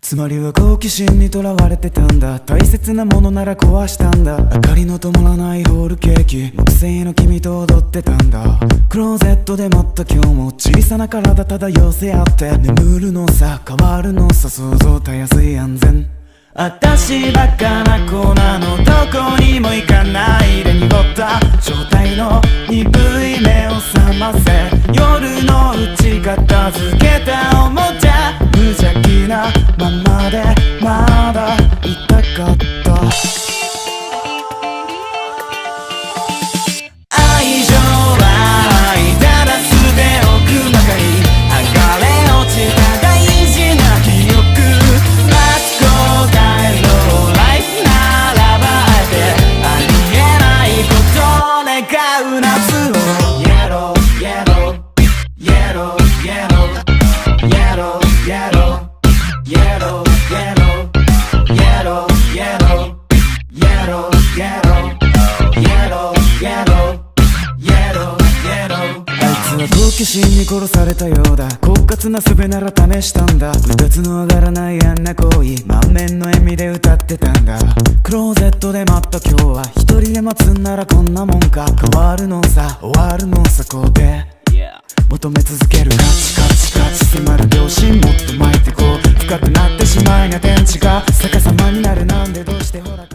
つまりは好奇心にとらわれてたんだ。大切なものなら壊したんだ。明かりの灯らないホールケーキ、木製の君と踊ってたんだ。クローゼットで待った今日も小さな体漂せ合って眠るのさ、変わるのさ、想像たやすい安全。私バカな子なの、どこにも行かないで濁った状態の鈍い目を覚ませ。夜のうち片付けたおもちゃ、無邪気なままでまだいたかった。愛情は愛たらすで奥ばかり、剥がれ落ちた大事な記憶。Let's go die low life ならばあえてありえないことを願う夏を Yellow yellow yellow yellow yellow yellow yellow yellow yellow yellow yellow yellow yellow yellow yellow yellow。 あいつは好奇心に殺されたようだ。狡猾な術なら試したんだ。うだつの上がらないあんな行為、満面の笑みで歌ってたんだ。クローゼットで待った今日は、一人で待つんならこんなもんか。変わるのさ、終わるのさ、こうで求め続けるカチカチカチ迫る秒針、もっと巻いてこう。深くなってしまいな電池が逆さまになる。なんでどうしてほら